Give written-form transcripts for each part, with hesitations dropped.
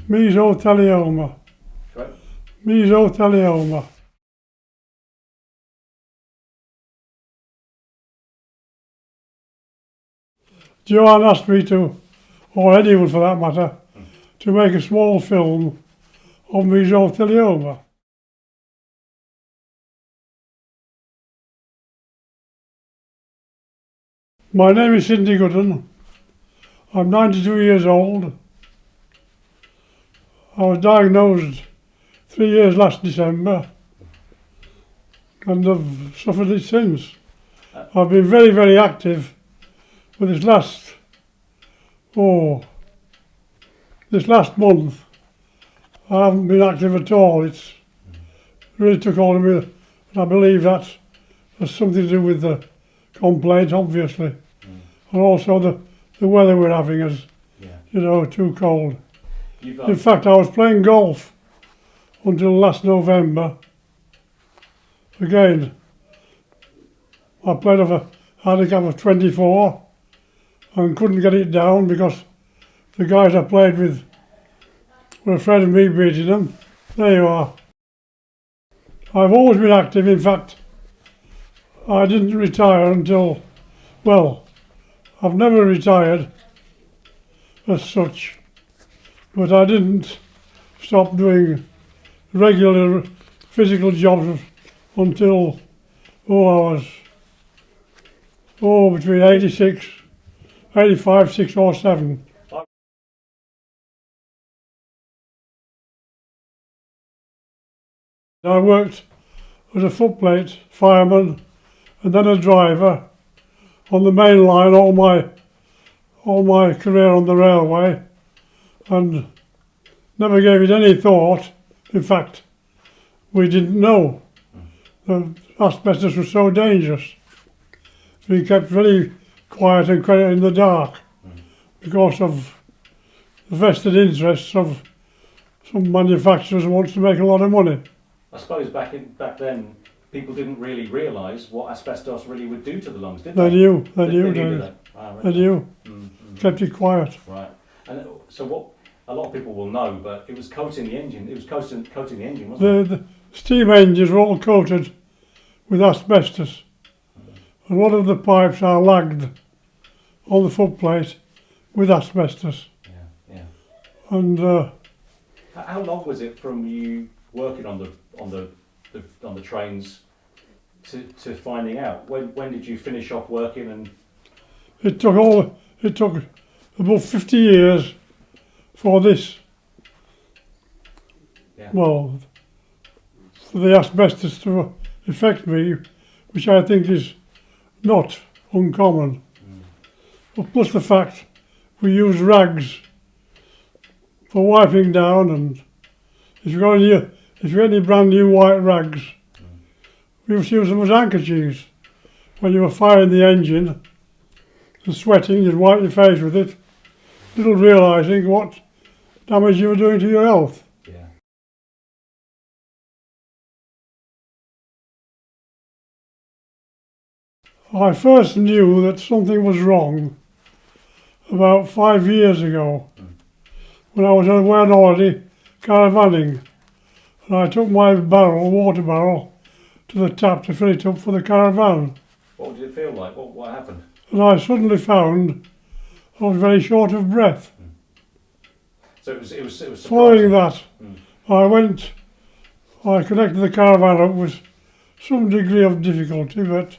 Mesothelioma. Correct? Mesothelioma. Joanne asked me to, or anyone for that matter, to make a small film of mesothelioma. My name is Gooden. I'm 92 years old. I was diagnosed 3 years last December and I've suffered it since. I've been very, very active, but this last month I haven't been active at all. It's really took hold of me, and I believe that has something to do with the complaint, obviously, and also the weather we're having is, too cold. In fact, I was playing golf until last November. Again, I played off a handicap of 24 and couldn't get it down because the guys I played with were afraid of me beating them. There you are. I've always been active. In fact, I didn't retire until, I've never retired as such, but I didn't stop doing regular physical jobs until I was between 85, 6 or 7. I worked as a footplate fireman and then a driver on the main line all my career on the railway, and never gave it any thought. In fact, we didn't know that asbestos was so dangerous. We kept very quiet and in the dark because of the vested interests of some manufacturers who want to make a lot of money. I suppose back then, people didn't really realise what asbestos really would do to the lungs, did they? They knew. They knew. They knew. Kept it quiet. Right. And so what a lot of people will know, but it was coating the engine. It was coating the engine, wasn't it? The steam engines were all coated with asbestos. A lot of the pipes are lagged on the footplate with asbestos. Yeah. And how long was it from you working on the trains to finding out? When did you finish off working? And it took about 50 years for this. Yeah. Well, for the asbestos to affect me, which I think is not uncommon. But plus the fact we use rags for wiping down, and if you've got any brand new white rags, we used to use them as handkerchiefs. When you were firing the engine and sweating, you'd wipe your face with it, little realising what damage you were doing to your health. Yeah. I first knew that something was wrong about 5 years ago when I was away on holiday caravanning, and I took my water barrel to the tap to fill it up for the caravan. What did it feel like? What happened? And I suddenly found I was very short of breath. So it was Following that, I connected the caravan up with some degree of difficulty, but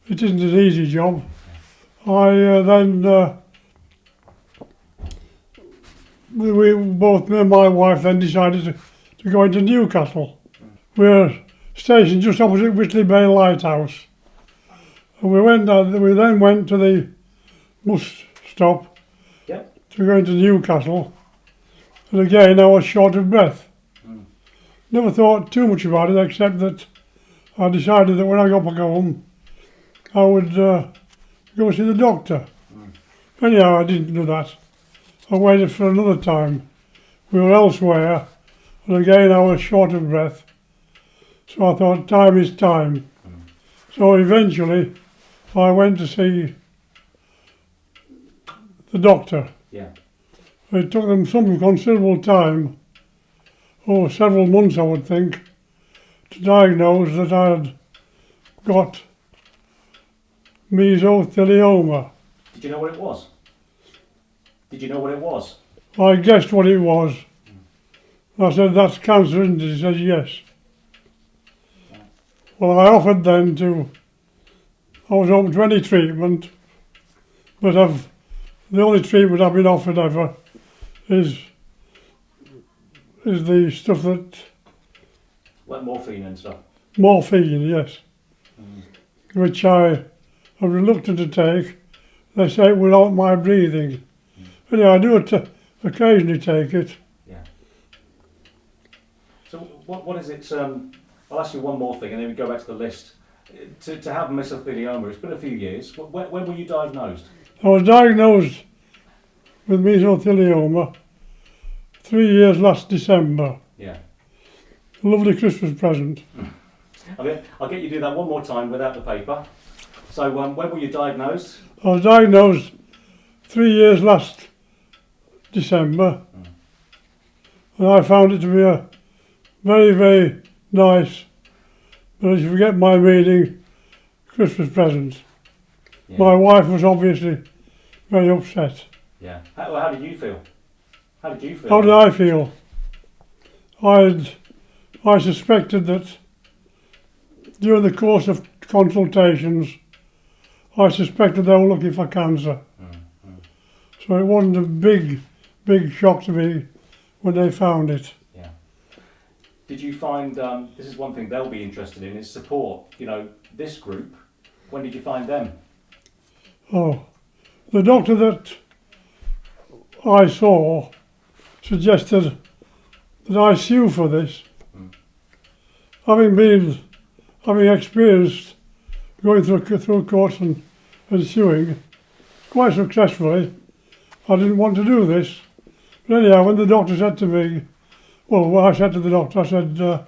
it isn't an easy job. Both me and my wife then decided to go into Newcastle. We're stationed just opposite Whitley Bay Lighthouse. And we then went to the bus stop to go into Newcastle. And again, I was short of breath. Never thought too much about it, except that I decided that when I got back home, I would go see the doctor. Anyhow, I didn't do that. I waited for another time. We were elsewhere, and again I was short of breath. So I thought, time is time. So eventually, I went to see the doctor. Yeah. It took them some considerable time, several months I would think, to diagnose that I had got mesothelioma. Did you know what it was? Did you know what it was? I guessed what it was. I said, that's cancer, and he said yes. Well, I offered then I was open to any treatment, but the only treatment I've been offered ever is the stuff that... Like morphine and stuff? Morphine, yes. Which I am reluctant to take. They say it will help my breathing. Anyway, I do occasionally take it. Yeah. So what is it, I'll ask you one more thing and then we go back to the list. To have mesothelioma, it's been a few years. When were you diagnosed? I was diagnosed with mesothelioma 3 years last December. Yeah. A lovely Christmas present. I'll get you to do that one more time without the paper. So when were you diagnosed? I was diagnosed 3 years last December, and I found it to be a very, very nice, but as you forget my meaning, Christmas present. Yeah. My wife was obviously very upset. Yeah. How did you feel? How did you feel? How did I feel? I suspected that during the course of consultations, I suspected they were looking for cancer. So it wasn't a big shock to me when they found it. Yeah. Did you find, this is one thing they'll be interested in, is support. You know, this group, when did you find them? Oh, the doctor that I saw suggested that I sue for this. Having experienced going through courts and suing quite successfully, I didn't want to do this. But anyhow, when the doctor said to me, I said to the doctor, I said,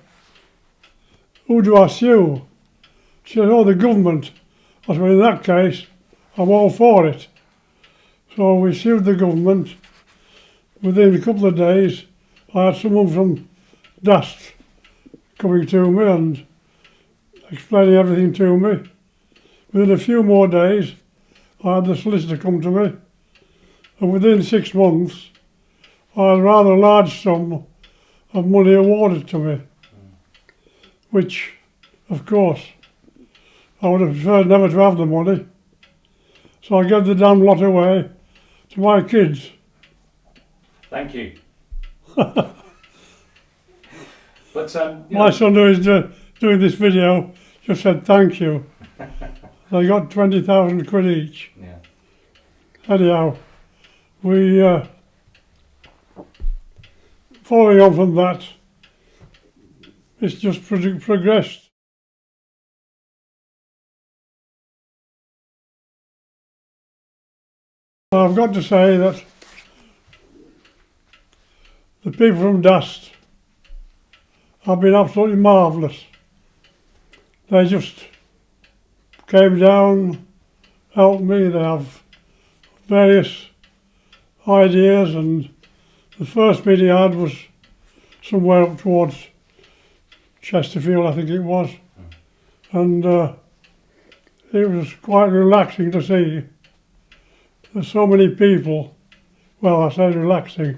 who do I sue? She said, the government. I said, well, in that case, I'm all for it. So we sued the government. Within a couple of days, I had someone from DAST coming to me and explaining everything to me. Within a few more days, I had the solicitor come to me, and within 6 months, I had a rather large sum of money awarded to me, which, of course, I would have preferred never to have the money. So I gave the damn lot away to my kids. Thank you. But my son who is doing this video just said thank you. They got 20,000 quid each. Yeah. Anyhow, we following on from that, it's just progressed. I've got to say that the people from DAST have been absolutely marvellous. They just came down, helped me. They have various ideas, and the first meeting I had was somewhere up towards Chesterfield, I think it was, and it was quite relaxing to see there's so many people. Well, I say relaxing.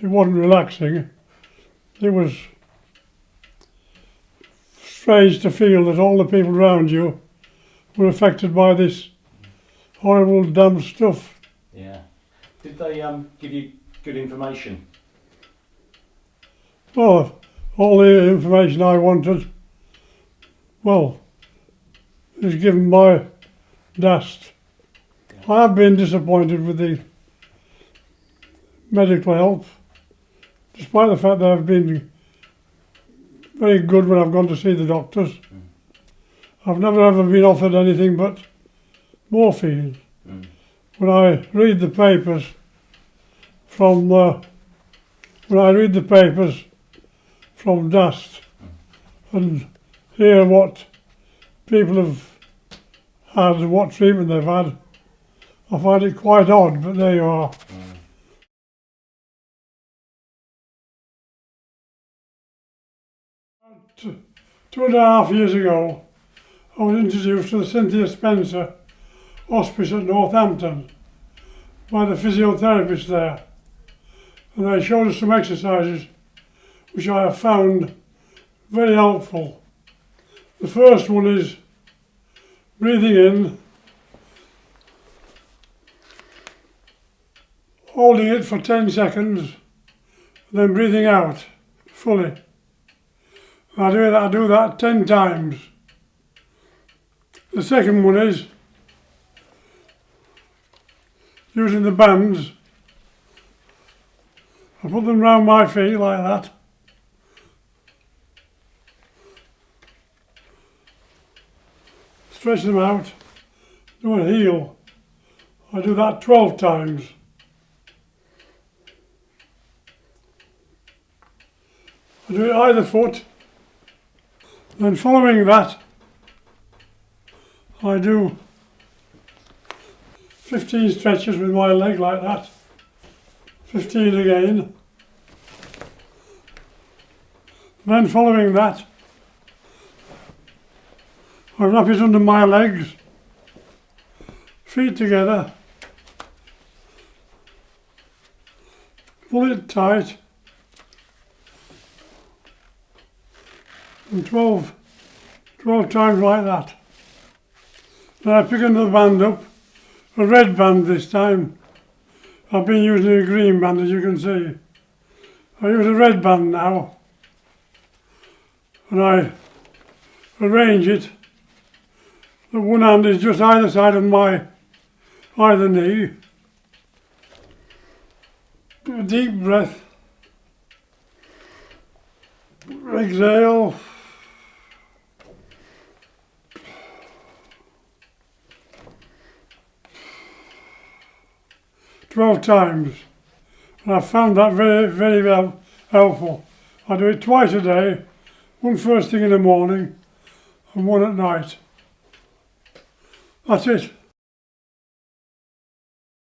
It wasn't relaxing. It was strange to feel that all the people around you were affected by this horrible, damn stuff. Yeah. Did they give you good information? Well, all the information I wanted, is given by DAST. Yeah. I have been disappointed with the medical help, despite the fact that I've been very good when I've gone to see the doctors. I've never ever been offered anything but morphine. When I read the papers from DAST and hear what people have had and what treatment they've had, I find it quite odd, but there you are. 2.5 years ago, I was introduced to the Cynthia Spencer Hospice at Northampton by the physiotherapist there, and they showed us some exercises which I have found very helpful. The first one is breathing in, holding it for 10 seconds, then breathing out fully. I do that 10 times. The second one is using the bands. I put them round my feet like that. Stretch them out, do a heel. I do that 12 times. I do it either foot. Then following that, I do 15 stretches with my leg like that. 15 again. Then following that, I wrap it under my legs, feet together, pull it tight, and 12 times like that. Then I pick another band up, a red band this time. I've been using a green band, as you can see. I use a red band now, and I arrange it. The one hand is just either side of my either knee. Do a deep breath. Exhale. "12 times, and I found that very helpful. I do it twice a day, one first thing in the morning and one at night. That's it.